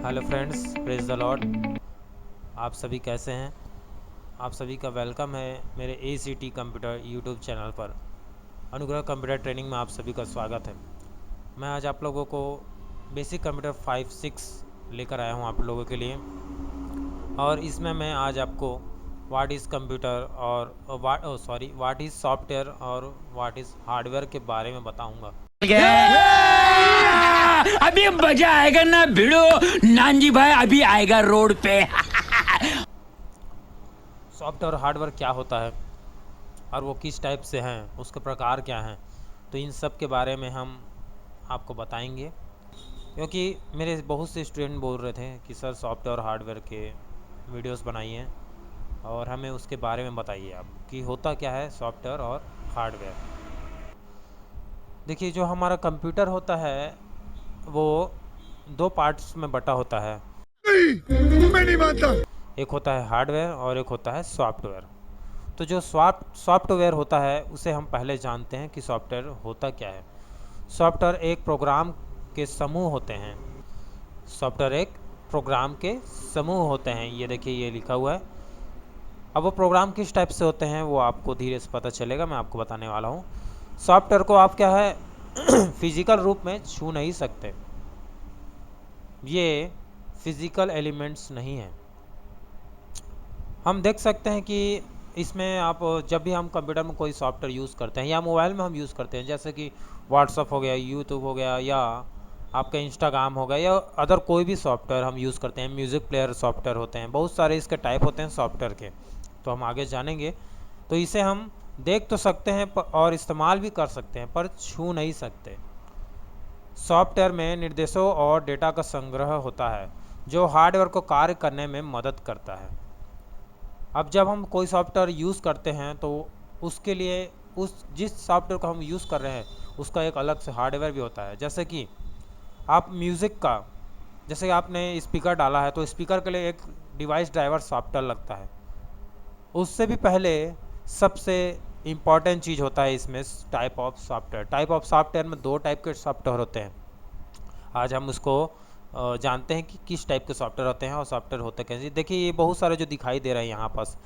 Hello friends, praise the Lord. आप सभी कैसे हैं? आप सभी का वेलकम है मेरे ACT कंप्यूटर यूट्यूब चैनल पर। अनुग्रह कंप्यूटर ट्रेनिंग में आप सभी का स्वागत है। मैं आज आप लोगों को बेसिक कंप्यूटर 5-6 लेकर आया हूं आप लोगों के लिए, और इसमें मैं आज आपको व्हाट इज़ कंप्यूटर और व्हाट इज़ सॉफ्टवेयर और व्हाट इज़ हार्डवेयर के बारे में बताऊंगा। अभी मजा आएगा ना भिड़ो नानजी भाई, अभी आएगा रोड पे। सॉफ्टवेयर और हार्डवेयर क्या होता है और वो किस टाइप से हैं, उसके प्रकार क्या हैं, तो इन सब के बारे में हम आपको बताएंगे। क्योंकि मेरे बहुत से स्टूडेंट बोल रहे थे कि सर सॉफ्टवेयर और हार्डवेयर के वीडियोस बनाइए और हमें उसके बारे में बताइए आप कि होता क्या है सॉफ्टवेयर और हार्डवेयर। देखिए, जो हमारा कंप्यूटर होता है वो दो पार्ट्स में बटा होता है। मैं नहीं मानता। एक होता है हार्डवेयर और एक होता है सॉफ्टवेयर। तो जो सॉफ्टवेयर होता है उसे हम पहले जानते हैं कि सॉफ्टवेयर होता क्या है। सॉफ्टवेयर एक प्रोग्राम के समूह होते हैं। सॉफ्टवेयर एक प्रोग्राम के समूह होते हैं। ये देखिए, ये लिखा हुआ है। अब वो प्रोग्राम किस टाइप से होते हैं वो आपको धीरे से पता चलेगा, मैं आपको बताने वाला हूँ। सॉफ्टवेयर को आप क्या है फिजिकल रूप में छू नहीं सकते। ये फिजिकल एलिमेंट्स नहीं हैं। हम देख सकते हैं कि इसमें आप जब भी हम कंप्यूटर में कोई सॉफ्टवेयर यूज़ करते हैं या मोबाइल में हम यूज़ करते हैं, जैसे कि व्हाट्सअप हो गया, यूट्यूब हो गया, या आपका इंस्टाग्राम हो गया, या अदर कोई भी सॉफ्टवेयर हम यूज़ करते हैं, म्यूज़िक प्लेयर सॉफ्टवेयर होते हैं, बहुत सारे इसके टाइप होते हैं सॉफ्टवेयर के, तो हम आगे जानेंगे। तो इसे हम देख तो सकते हैं और इस्तेमाल भी कर सकते हैं, पर छू नहीं सकते। सॉफ्टवेयर में निर्देशों और डेटा का संग्रह होता है जो हार्डवेयर को कार्य करने में मदद करता है। अब जब हम कोई सॉफ्टवेयर यूज़ करते हैं तो उसके लिए उस जिस सॉफ्टवेयर को हम यूज़ कर रहे हैं उसका एक अलग से हार्डवेयर भी होता है। जैसे कि आप म्यूज़िक का, जैसे आपने स्पीकर डाला है तो स्पीकर के लिए एक डिवाइस ड्राइवर सॉफ्टवेयर लगता है। उससे भी पहले सबसे इम्पॉर्टेंट चीज़ होता है इसमें type of software. Type of software में दो टाइप के सॉफ्टवेयर होते हैं। आज हम उसको जानते हैं कि किस टाइप के सॉफ्टवेयर होते हैं और सॉफ्टवेयर होते कैसे। देखिए, ये बहुत सारे जो दिखाई दे रहे हैं यहाँ पास,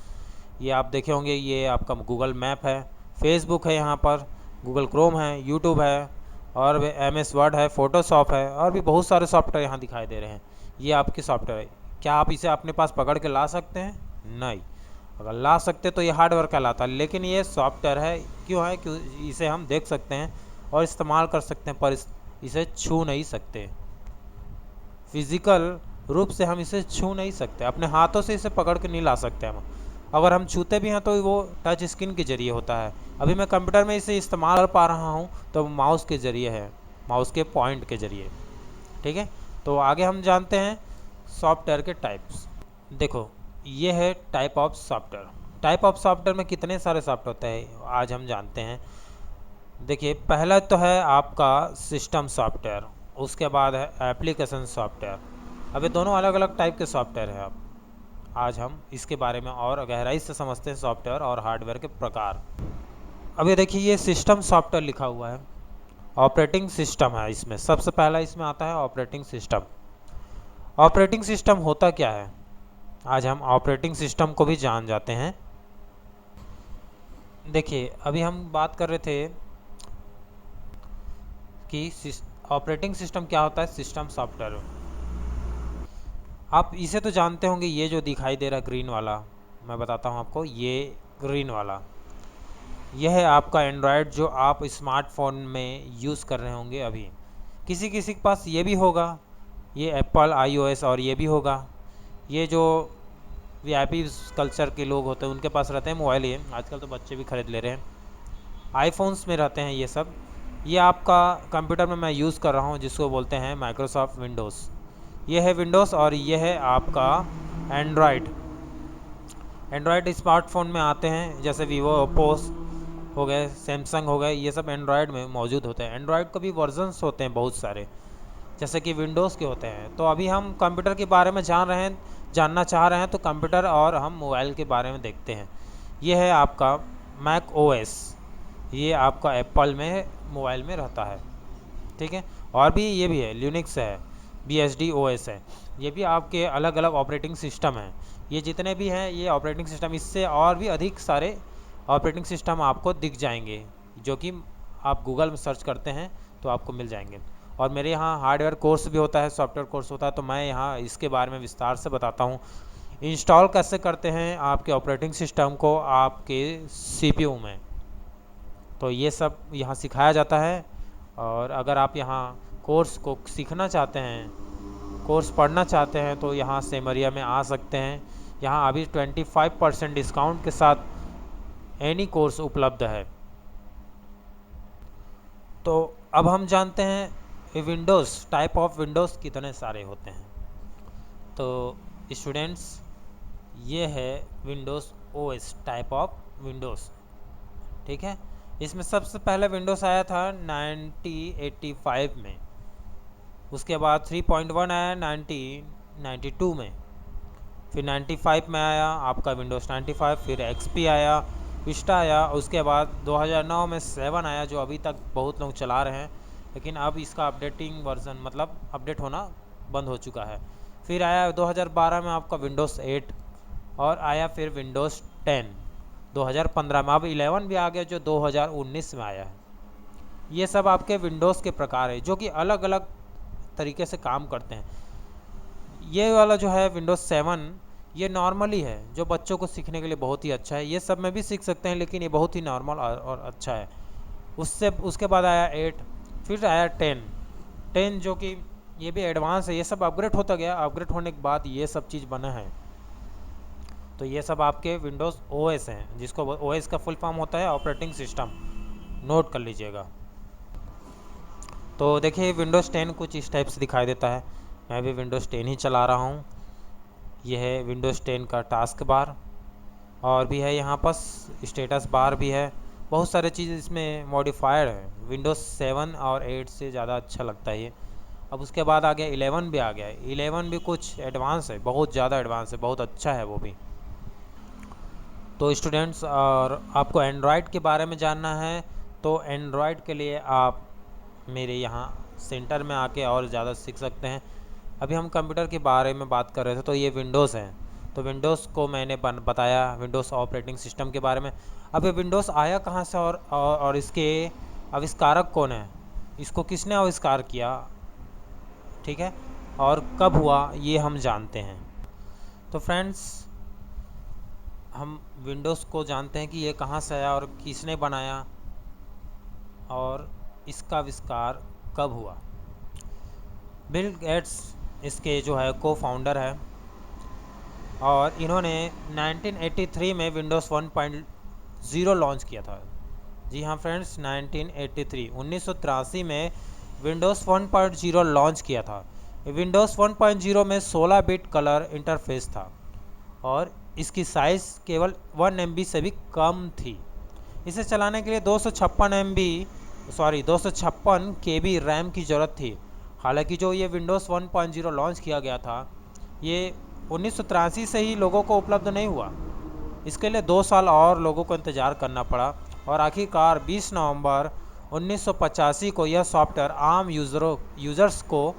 ये आप देखे होंगे, ये आपका गूगल मैप है, फेसबुक है, यहाँ पर गूगल क्रोम है, यूट्यूब है, और MS वर्ड है, फोटोशॉप है, और भी बहुत सारे सॉफ्टवेयर यहाँ दिखाई दे रहे हैं। ये आपके सॉफ्टवेयर है। क्या आप इसे अपने पास पकड़ के ला सकते हैं? नहीं। अगर ला सकते तो ये हार्डवेयर कहलाता है, लेकिन ये सॉफ्टवेयर है। क्यों है? क्यों इसे हम देख सकते हैं और इस्तेमाल कर सकते हैं, पर इसे छू नहीं सकते। फिजिकल रूप से हम इसे छू नहीं सकते, अपने हाथों से इसे पकड़ के नहीं ला सकते हम। अगर हम छूते भी हैं तो वो टच स्क्रीन के ज़रिए होता है। अभी मैं कंप्यूटर में इसे इस्तेमाल कर पा रहा हूँ तो माउस के ज़रिए है, माउस के पॉइंट के ज़रिए। ठीक है, तो आगे हम जानते हैं सॉफ्टवेयर के टाइप्स। देखो, ये है type of software. Type of software में कितने सारे सॉफ्टवेयर होते हैं आज हम जानते हैं। देखिए, पहला तो है आपका सिस्टम सॉफ्टवेयर, उसके बाद है एप्लीकेशन सॉफ्टवेयर। अब ये दोनों अलग अलग टाइप के सॉफ्टवेयर हैं। अब आज हम इसके बारे में और गहराई से समझते हैं सॉफ्टवेयर और हार्डवेयर के प्रकार। अब ये देखिए, ये सिस्टम सॉफ्टवेयर लिखा हुआ है, ऑपरेटिंग सिस्टम है। इसमें सबसे पहला इसमें आता है ऑपरेटिंग सिस्टम। ऑपरेटिंग सिस्टम होता क्या है, आज हम ऑपरेटिंग सिस्टम को भी जान जाते हैं। देखिए, अभी हम बात कर रहे थे कि ऑपरेटिंग सिस्टम क्या होता है। सिस्टम सॉफ्टवेयर आप इसे तो जानते होंगे, ये जो दिखाई दे रहा है ग्रीन वाला, मैं बताता हूँ आपको। ये ग्रीन वाला, यह है आपका एंड्रॉयड जो आप स्मार्टफोन में यूज़ कर रहे होंगे अभी। किसी किसी के पास ये भी होगा, ये एप्पल iOS, और ये भी होगा। ये जो VIP कल्चर के लोग होते हैं उनके पास रहते हैं मोबाइल। ये आजकल तो बच्चे भी खरीद ले रहे हैं, आईफोन्स में रहते हैं ये सब। ये आपका कंप्यूटर में मैं यूज़ कर रहा हूँ जिसको बोलते हैं माइक्रोसॉफ्ट विंडोज़। ये है विंडोज़ और ये है आपका एंड्रॉयड। एंड्रॉयड स्मार्टफोन में आते हैं, जैसे वीवो, ओप्पो हो गए, सैमसंग हो गए, ये सब एंड्रॉयड में मौजूद होते हैं। एंड्रॉयड के भी वर्जन्स होते हैं बहुत सारे, जैसे कि विंडोज़ के होते हैं। तो अभी हम कंप्यूटर के बारे में जानना चाह रहे हैं, तो कंप्यूटर और हम मोबाइल के बारे में देखते हैं। ये है आपका मैक OS, ये आपका एप्पल में मोबाइल में रहता है। ठीक है, और भी ये भी है, लिनक्स है। BSD OS है। ये भी आपके अलग अलग ऑपरेटिंग सिस्टम हैं। ये जितने भी हैं ये ऑपरेटिंग सिस्टम, इससे और भी अधिक सारे ऑपरेटिंग सिस्टम आपको दिख जाएंगे, जो कि आप गूगल में सर्च करते हैं तो आपको मिल जाएंगे। और मेरे यहाँ हार्डवेयर कोर्स भी होता है, सॉफ्टवेयर कोर्स होता है, तो मैं यहाँ इसके बारे में विस्तार से बताता हूँ। इंस्टॉल कैसे करते हैं आपके ऑपरेटिंग सिस्टम को आपके CPU में, तो ये सब यहाँ सिखाया जाता है। और अगर आप यहाँ कोर्स को सीखना चाहते हैं, कोर्स पढ़ना चाहते हैं, तो यहाँ सेमरिया में आ सकते हैं। यहाँ अभी 25% डिस्काउंट के साथ एनी कोर्स उपलब्ध है। तो अब हम जानते हैं विंडोज़, टाइप ऑफ विंडोज़ कितने सारे होते हैं। तो स्टूडेंट्स, ये है Windows OS, type of Windows, ठीक है। इसमें सबसे पहले विंडोज़ आया था 1985 में, उसके बाद 3.1 आया 1992 में, फिर 95 में आया आपका विंडोज़ 95, फिर XP आया, विस्टा आया, उसके बाद 2009 में 7 आया, जो अभी तक बहुत लोग चला रहे हैं, लेकिन अब इसका अपडेटिंग वर्जन मतलब अपडेट होना बंद हो चुका है। फिर आया 2012 में आपका विंडोज़ 8, और आया फिर विंडोज़ 10 2015 में। अब 11 भी आ गया जो 2019 में आया है। ये सब आपके विंडोज़ के प्रकार है जो कि अलग अलग तरीके से काम करते हैं। ये वाला जो है विंडोज़ 7, ये नॉर्मली है, जो बच्चों को सीखने के लिए बहुत ही अच्छा है। ये सब में भी सीख सकते हैं, लेकिन ये बहुत ही नॉर्मल और अच्छा है। उसके बाद आया 8, फिर आया 10 जो कि ये भी एडवांस है। ये सब अपग्रेड होता गया, अपग्रेड होने के बाद ये सब चीज़ बना है। तो ये सब आपके विंडोज़ OS हैं, जिसको OS का फुल फॉर्म होता है ऑपरेटिंग सिस्टम, नोट कर लीजिएगा। तो देखिए विंडोज़ 10 कुछ इस टाइप से दिखाई देता है। मैं भी विंडोज़ 10 ही चला रहा हूँ। यह है विंडोज़ 10 का टास्क बार, और भी है यहाँ पास स्टेटस बार भी है। बहुत सारे चीज़ इसमें मॉडिफाइड है, विंडोज़ 7 और 8 से ज़्यादा अच्छा लगता है ये। अब उसके बाद आ गया 11 भी आ गया है। 11 भी कुछ एडवांस है, बहुत ज़्यादा एडवांस है, बहुत अच्छा है वो भी। तो स्टूडेंट्स, और आपको एंड्रॉयड के बारे में जानना है तो एंड्रॉयड के लिए आप मेरे यहाँ सेंटर में आके और ज़्यादा सीख सकते हैं। अभी हम कंप्यूटर के बारे में बात कर रहे थे, तो ये विंडोज़ हैं, तो विंडोज़ को मैंने बताया विंडोज़ ऑपरेटिंग सिस्टम के बारे में। अब ये विंडोज़ आया कहाँ से और इसके आविष्कारक कौन है, इसको किसने आविष्कार किया, ठीक है, और कब हुआ, ये हम जानते हैं। तो फ्रेंड्स, हम विंडोज़ को जानते हैं कि ये कहाँ से आया और किसने बनाया और इसका आविष्कार कब हुआ। बिल गेट्स इसके जो है को फाउंडर है, और इन्होंने 1983 में विंडोज़ 1.0 लॉन्च किया था। जी हाँ फ्रेंड्स, 1983 में विंडोज़ 1.0 लॉन्च किया था। विंडोज़ 1.0 में 16 बिट कलर इंटरफेस था, और इसकी साइज़ केवल 1 MB से भी कम थी। इसे चलाने के लिए 256 KB रैम की ज़रूरत थी। हालांकि जो ये विंडोज़ 1.0 लॉन्च किया गया था, ये 1983 से ही लोगों को उपलब्ध नहीं हुआ। इसके लिए 2 साल और लोगों को इंतज़ार करना पड़ा, और आखिरकार 20 नवंबर 1985 को यह सॉफ्टवेयर आम यूज़र्स को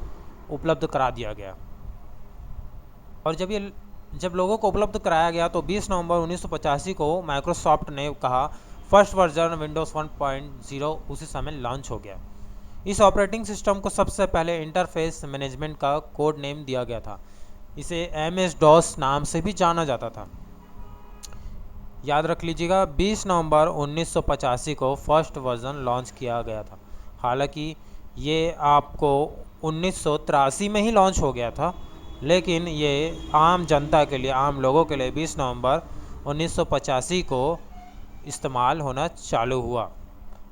उपलब्ध करा दिया गया। और जब लोगों को उपलब्ध कराया गया तो 20 नवंबर 1985 को माइक्रोसॉफ्ट ने कहा फर्स्ट वर्जन विंडोज़ 1.0 उसी समय लॉन्च हो गया। इस ऑपरेटिंग सिस्टम को सबसे पहले इंटरफेस मैनेजमेंट का कोड नेम दिया गया था। इसे MS-DOS नाम से भी जाना जाता था। याद रख लीजिएगा, 20 नवंबर 1985 को फर्स्ट वर्जन लॉन्च किया गया था। हालांकि ये आपको 1983 में ही लॉन्च हो गया था, लेकिन ये आम जनता के लिए, आम लोगों के लिए 20 नवंबर 1985 को इस्तेमाल होना चालू हुआ।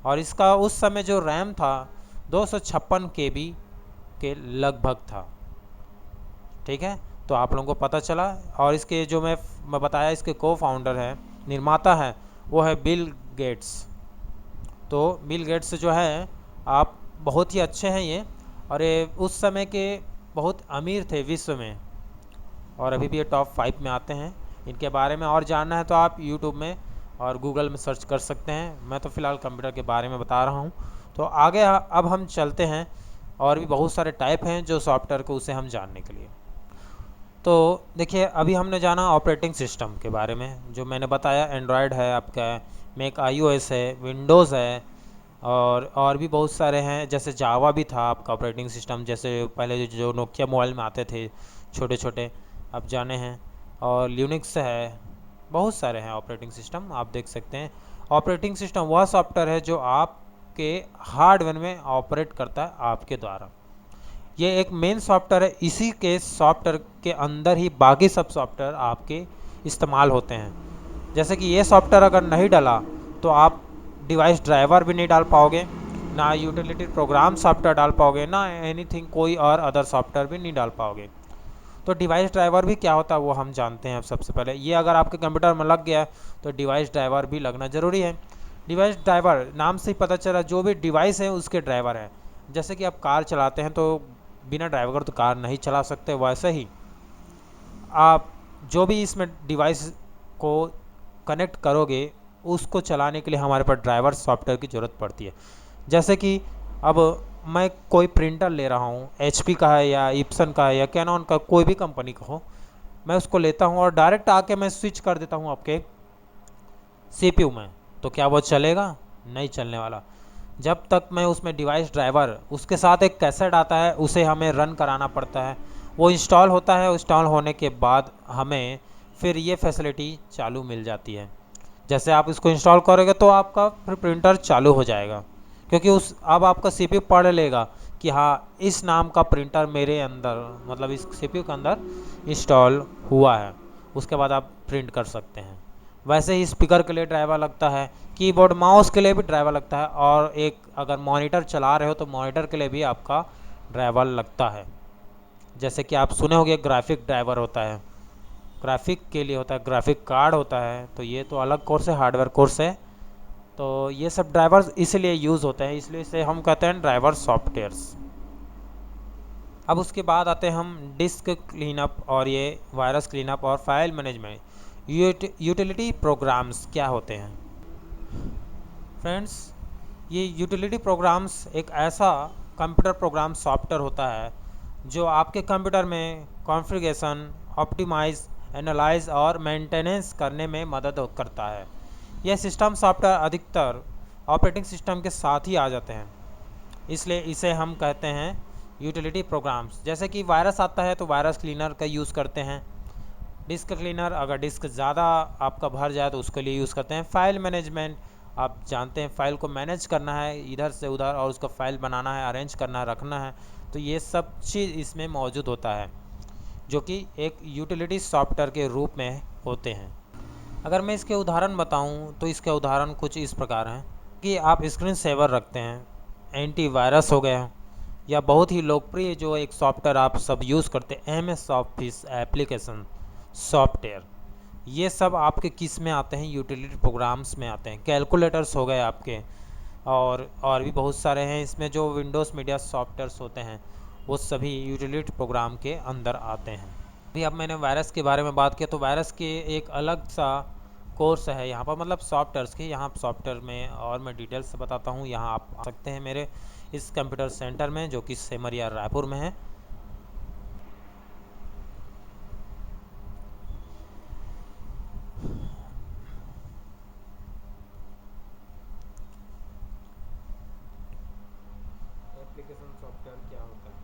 और इसका उस समय जो रैम था 256 KB के लगभग था, ठीक है। तो आप लोगों को पता चला। और इसके जो मैं बताया, इसके को फाउंडर है, निर्माता है, वो है बिल गेट्स। तो बिल गेट्स जो है आप बहुत ही अच्छे हैं ये, और ये उस समय के बहुत अमीर थे विश्व में, और अभी भी ये टॉप 5 में आते हैं। इनके बारे में और जानना है तो आप यूट्यूब में और गूगल में सर्च कर सकते हैं। मैं तो फ़िलहाल कंप्यूटर के बारे में बता रहा हूँ। तो आगे अब हम चलते हैं और भी बहुत सारे टाइप हैं जो सॉफ्टवेयर को उसे हम जानने के लिए। तो देखिए, अभी हमने जाना ऑपरेटिंग सिस्टम के बारे में। जो मैंने बताया, एंड्रॉयड है आपका, मैक iOS है, विंडोज़ है, और भी बहुत सारे हैं। जैसे जावा भी था आपका ऑपरेटिंग सिस्टम, जैसे पहले जो नोकिया मोबाइल में आते थे छोटे छोटे, अब जाने हैं। और ल्यूनिक्स है, बहुत सारे हैं ऑपरेटिंग सिस्टम, आप देख सकते हैं। ऑपरेटिंग सिस्टम वह सॉफ्टवेयर है जो आपके हार्डवेयर में ऑपरेट करता है आपके द्वारा। ये एक मेन सॉफ्टवेयर है, इसी के सॉफ्टवेयर के अंदर ही बाकी सब सॉफ्टवेयर आपके इस्तेमाल होते हैं। जैसे कि ये सॉफ्टवेयर अगर नहीं डाला तो आप डिवाइस ड्राइवर भी नहीं डाल पाओगे, ना यूटिलिटी प्रोग्राम सॉफ्टवेयर डाल पाओगे, ना एनीथिंग कोई और अदर सॉफ्टवेयर भी नहीं डाल पाओगे। तो डिवाइस ड्राइवर भी क्या होता है वो हम जानते हैं। अब सबसे पहले ये अगर आपके कंप्यूटर में लग गया तो डिवाइस ड्राइवर भी लगना ज़रूरी है। डिवाइस ड्राइवर नाम से ही पता चला, जो भी डिवाइस है उसके ड्राइवर हैं। जैसे कि आप कार चलाते हैं तो बिना ड्राइवर तो कार नहीं चला सकते, वैसे ही आप जो भी इसमें डिवाइस को कनेक्ट करोगे उसको चलाने के लिए हमारे पास ड्राइवर सॉफ्टवेयर की ज़रूरत पड़ती है। जैसे कि अब मैं कोई प्रिंटर ले रहा हूँ, HP का है या इप्सन का है या कैनन का, कोई भी कंपनी का हो, मैं उसको लेता हूँ और डायरेक्ट आके मैं स्विच कर देता हूँ आपके CPU में, तो क्या वो चलेगा? नहीं चलने वाला। जब तक मैं उसमें डिवाइस ड्राइवर, उसके साथ एक कैसेट आता है, उसे हमें रन कराना पड़ता है, वो इंस्टॉल होता है। इंस्टॉल होने के बाद हमें फिर ये फैसिलिटी चालू मिल जाती है। जैसे आप इसको इंस्टॉल करोगे तो आपका फिर प्रिंटर चालू हो जाएगा, क्योंकि उस अब आपका CPU पढ़ लेगा कि हाँ, इस नाम का प्रिंटर मेरे अंदर, मतलब इस CPU के अंदर इंस्टॉल हुआ है। उसके बाद आप प्रिंट कर सकते हैं। वैसे ही स्पीकर के लिए ड्राइवर लगता है, कीबोर्ड माउस के लिए भी ड्राइवर लगता है, और एक अगर मॉनिटर चला रहे हो तो मॉनिटर के लिए भी आपका ड्राइवर लगता है। जैसे कि आप सुने होंगे ग्राफिक ड्राइवर होता है, ग्राफिक के लिए होता है, ग्राफिक कार्ड होता है। तो ये तो अलग कोर्स है, हार्डवेयर कोर्स है। तो ये सब ड्राइवर्स इसलिए यूज़ होते हैं, इसलिए इसे हम कहते हैं ड्राइवर सॉफ्टवेयर्स। अब उसके बाद आते हैं हम डिस्क क्लीनअप, और ये वायरस क्लीनअप और फाइल मैनेजमेंट। यूटिलिटी प्रोग्राम्स क्या होते हैं फ्रेंड्स? ये यूटिलिटी प्रोग्राम्स एक ऐसा कंप्यूटर प्रोग्राम सॉफ्टवेयर होता है जो आपके कंप्यूटर में कॉन्फ़िगरेशन, ऑप्टिमाइज, एनालाइज और मेंटेनेंस करने में मदद करता है। यह सिस्टम सॉफ्टवेयर अधिकतर ऑपरेटिंग सिस्टम के साथ ही आ जाते हैं, इसलिए इसे हम कहते हैं यूटिलिटी प्रोग्राम्स। जैसे कि वायरस आता है तो वायरस क्लीनर का यूज़ करते हैं। डिस्क क्लीनर, अगर डिस्क ज़्यादा आपका भर जाए तो उसके लिए यूज़ करते हैं। फाइल मैनेजमेंट, आप जानते हैं फाइल को मैनेज करना है इधर से उधर, और उसका फाइल बनाना है, अरेंज करना है, रखना है, तो ये सब चीज़ इसमें मौजूद होता है, जो कि एक यूटिलिटी सॉफ्टवेयर के रूप में होते हैं। अगर मैं इसके उदाहरण बताऊं तो इसके उदाहरण कुछ इस प्रकार हैं कि आप स्क्रीन सेवर रखते हैं, एंटीवायरस हो गया, या बहुत ही लोकप्रिय जो एक सॉफ्टवेयर आप सब यूज़ करते हैं, MS ऑफिस एप्लीकेशन सॉफ्टवेयर। ये सब आपके किस में आते हैं? यूटिलिटी प्रोग्राम्स में आते हैं। कैलकुलेटर्स हो गए आपके, और भी बहुत सारे हैं इसमें जो विंडोज़ मीडिया सॉफ्टवेयर्स होते हैं, वो सभी यूटिलिटी प्रोग्राम के अंदर आते हैं। अभी अब मैंने वायरस के बारे में बात किया, तो वायरस के एक अलग सा कोर्स है यहाँ पर, मतलब सॉफ्टवेयर्स के। यहाँ सॉफ्टवेयर में और मैं डिटेल्स से बताता हूँ। यहाँ आप आ सकते हैं मेरे इस कंप्यूटर सेंटर में, जो कि सेमरिया रायपुर में है। एप्लीकेशन सॉफ्टवेयर क्या होता है?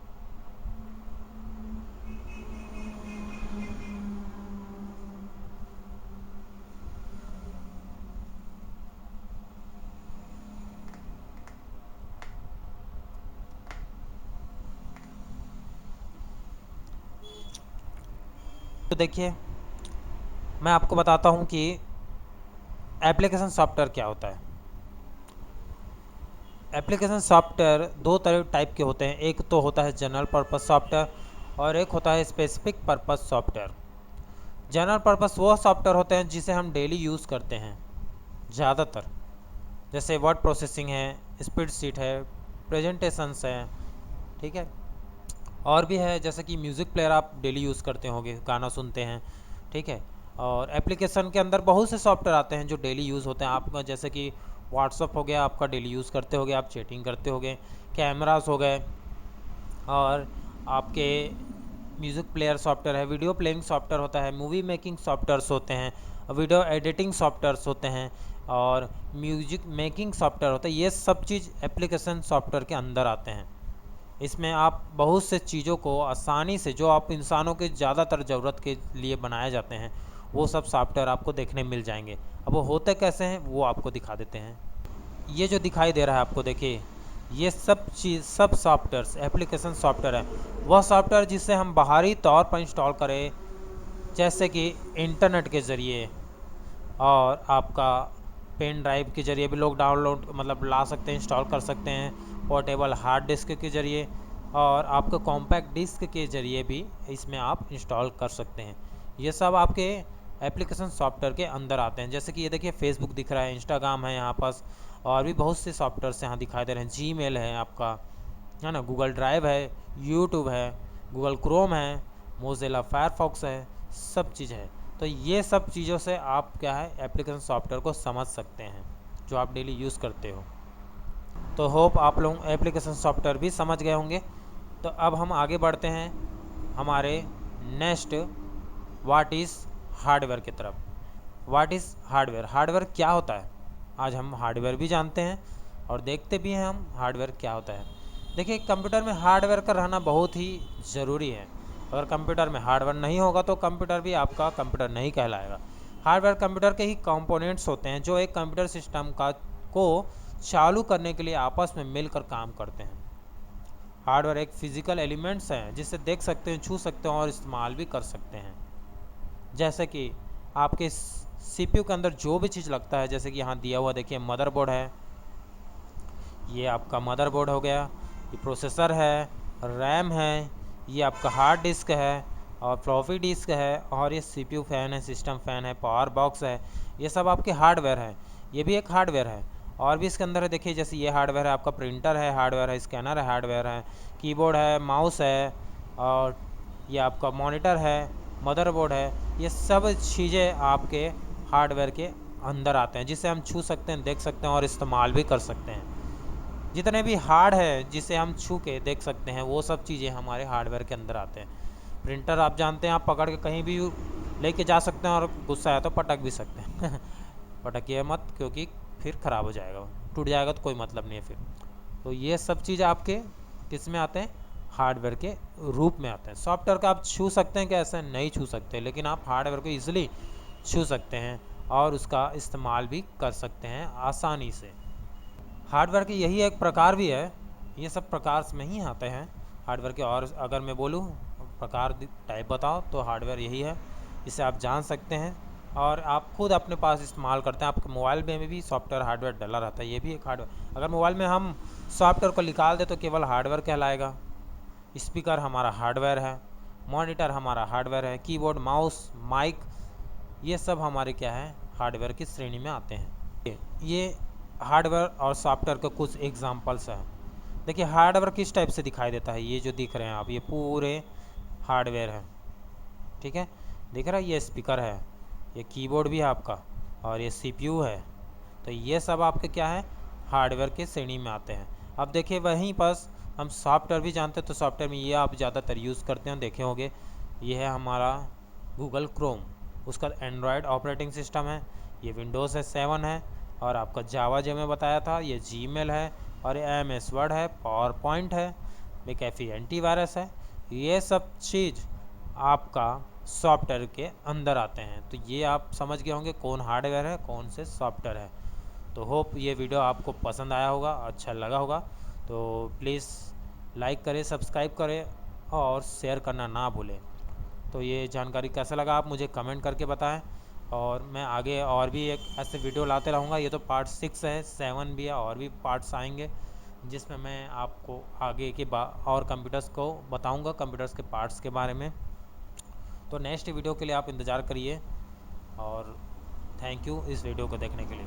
तो देखिए, मैं आपको बताता हूँ कि एप्लीकेशन सॉफ्टवेयर क्या होता है। एप्लीकेशन सॉफ्टवेयर दो तरह टाइप के होते हैं। एक तो होता है जनरल पर्पस सॉफ्टवेयर, और एक होता है specific purpose software. General purpose वो सॉफ्टवेयर होते हैं जिसे हम डेली यूज़ करते हैं ज़्यादातर, जैसे वर्ड प्रोसेसिंग है, स्प्रेडशीट है, प्रेजेंटेशंस हैं, ठीक है। और भी है, जैसे कि म्यूज़िक प्लेयर आप डेली यूज़ करते होंगे, गाना सुनते हैं, ठीक है। और एप्लीकेशन के अंदर बहुत से सॉफ्टवेयर आते हैं जो डेली यूज़ होते हैं आपका, जैसे कि व्हाट्सअप हो गया, आपका डेली यूज़ करते होगे, आप चैटिंग करते होगे। कैमरास हो गए, और आपके म्यूज़िक प्लेयर सॉफ्टवेयर है, वीडियो प्लेइंग सॉफ्टवेयर होता है, मूवी मेकिंग सॉफ्टवेयर्स होते हैं, वीडियो एडिटिंग सॉफ्टवेयर्स होते हैं और म्यूजिक मेकिंग सॉफ्टवेयर होता है। ये सब चीज़ एप्लीकेशन सॉफ्टवेयर के अंदर आते हैं। इसमें आप बहुत से चीज़ों को आसानी से, जो आप इंसानों के ज़्यादातर ज़रूरत के लिए बनाए जाते हैं, वो सब सॉफ्टवेयर आपको देखने मिल जाएंगे। अब वो होते कैसे हैं वो आपको दिखा देते हैं। ये जो दिखाई दे रहा है आपको, देखिए ये सब चीज़, सब सॉफ्टवेयर्स एप्लीकेशन सॉफ्टवेयर है। वह सॉफ्टवेयर जिसे हम बाहरी तौर पर इंस्टॉल करें, जैसे कि इंटरनेट के ज़रिए और आपका पेन ड्राइव के ज़रिए भी लोग डाउनलोड मतलब ला सकते हैं, इंस्टॉल कर सकते हैं, पोर्टेबल हार्ड डिस्क के ज़रिए और आपके कॉम्पैक्ट डिस्क के ज़रिए भी इसमें आप इंस्टॉल कर सकते हैं। ये सब आपके एप्लीकेशन सॉफ्टवेयर के अंदर आते हैं। जैसे कि ये देखिए फेसबुक दिख रहा है, इंस्टाग्राम है यहाँ पास, और भी बहुत से सॉफ्टवेयर्स यहाँ दिखाई दे रहे हैं। जीमेल है आपका, है ना, गूगल ड्राइव है, यूट्यूब है, गूगल क्रोम है, मोज़िला फायरफॉक्स है, सब चीज़ है। तो ये सब चीज़ों से आप क्या है एप्लीकेशन सॉफ्टवेयर को समझ सकते हैं जो आप डेली यूज़ करते हो। तो होप आप लोग एप्लीकेशन सॉफ्टवेयर भी समझ गए होंगे। तो अब हम आगे बढ़ते हैं हमारे नेक्स्ट व्हाट इज़ हार्डवेयर की तरफ। व्हाट इज़ हार्डवेयर, हार्डवेयर क्या होता है, आज हम हार्डवेयर भी जानते हैं और देखते भी हैं हम हार्डवेयर क्या होता है। देखिए कंप्यूटर में हार्डवेयर का रहना बहुत ही ज़रूरी है। अगर कंप्यूटर में हार्डवेयर नहीं होगा तो कंप्यूटर भी आपका कंप्यूटर नहीं कहलाएगा। हार्डवेयर कंप्यूटर के ही कंपोनेंट्स होते हैं जो एक कंप्यूटर सिस्टम को चालू करने के लिए आपस में मिलकर काम करते हैं। हार्डवेयर एक फिजिकल एलिमेंट्स हैं जिसे देख सकते हैं, छू सकते हैं और इस्तेमाल भी कर सकते हैं। जैसे कि आपके सीपीयू के अंदर जो भी चीज़ लगता है, जैसे कि यहाँ दिया हुआ देखिए मदरबोर्ड है, ये आपका मदरबोर्ड हो गया, ये प्रोसेसर है, रैम है, ये आपका हार्ड डिस्क है और फ्लॉपी डिस्क है, और ये सीपीयू फैन है, सिस्टम फैन है, पावर बॉक्स है। ये सब आपके हार्डवेयर है, ये भी एक हार्डवेयर है। और भी इसके अंदर है, देखिए जैसे ये हार्डवेयर है, आपका प्रिंटर है, हार्डवेयर है, स्कैनर है, हार्डवेयर है, कीबोर्ड है, माउस है, और ये आपका मॉनिटर है, मदरबोर्ड है। ये सब चीज़ें आपके हार्डवेयर के अंदर आते हैं जिसे हम छू सकते हैं, देख सकते हैं और इस्तेमाल भी कर सकते हैं। जितने भी हार्ड है जिसे हम छू के देख सकते हैं वो सब चीज़ें हमारे हार्डवेयर के अंदर आते हैं। प्रिंटर आप जानते हैं, आप पकड़ के कहीं भी लेके जा सकते हैं और गुस्सा आया तो पटक भी सकते हैं पटकिए मत, क्योंकि फिर ख़राब हो जाएगा, टूट जाएगा तो कोई मतलब नहीं है फिर। तो ये सब चीज़ आपके किस में आते हैं, हार्डवेयर के रूप में आते हैं। सॉफ्टवेयर का आप छू सकते हैं कि ऐसा नहीं छू सकते, लेकिन आप हार्डवेयर को ईजिली छू सकते हैं और उसका इस्तेमाल भी कर सकते हैं आसानी से। हार्डवेयर के यही एक प्रकार भी है, ये सब प्रकार में ही आते हैं हार्डवेयर के। और अगर मैं बोलूँ प्रकार टाइप बताओ तो हार्डवेयर यही है, इसे आप जान सकते हैं और आप खुद अपने पास इस्तेमाल करते हैं। आपके मोबाइल में भी सॉफ्टवेयर हार्डवेयर डला रहता है, ये भी एक हार्डवेयर। अगर मोबाइल में हम सॉफ्टवेयर को निकाल दें तो केवल हार्डवेयर कहलाएगा। स्पीकर हमारा हार्डवेयर है, मॉनिटर हमारा हार्डवेयर है, कीबोर्ड, माउस, माइक, ये सब हमारे क्या है हार्डवेयर की श्रेणी में आते हैं। ये हार्डवेयर और सॉफ्टवेयर के कुछ एग्जांपल्स हैं। देखिए हार्डवेयर किस टाइप से दिखाई देता है, ये जो दिख रहे हैं आप, ये पूरे हार्डवेयर है, ठीक है, दिख रहा है। ये स्पीकर है, ये कीबोर्ड भी है आपका, और ये सीपीयू है। तो ये सब आपके क्या है हार्डवेयर के श्रेणी में आते हैं। अब देखिए वहीं पास हम सॉफ्टवेयर भी जानते हैं, तो सॉफ्टवेयर में ये आप ज़्यादातर यूज़ करते हैं, देखे होंगे, ये है हमारा गूगल क्रोम, उसका एंड्रॉयड ऑपरेटिंग सिस्टम है, ये विंडोज़ है 7 है, और आपका जावा जो मैं बताया था ये जीमेल है, और ये MS वर्ड है, पावर पॉइंट है, मैकेफी एंटीवायरस है। ये सब चीज़ आपका सॉफ्टवेयर के अंदर आते हैं। तो ये आप समझ गए होंगे कौन हार्डवेयर है कौन से सॉफ्टवेयर है। तो होप ये वीडियो आपको पसंद आया होगा, अच्छा लगा होगा। तो प्लीज़ लाइक करें, सब्सक्राइब करें और शेयर करना ना भूलें। तो ये जानकारी कैसा लगा आप मुझे कमेंट करके बताएं, और मैं आगे और भी एक ऐसे वीडियो लाते रहूँगा। ये तो पार्ट 6 है, 7 भी है, और भी पार्ट्स आएंगे जिसमें मैं आपको आगे के और कंप्यूटर्स को बताऊँगा, कंप्यूटर्स के पार्ट्स के बारे में। तो नेक्स्ट वीडियो के लिए आप इंतज़ार करिए, और थैंक यू इस वीडियो को देखने के लिए।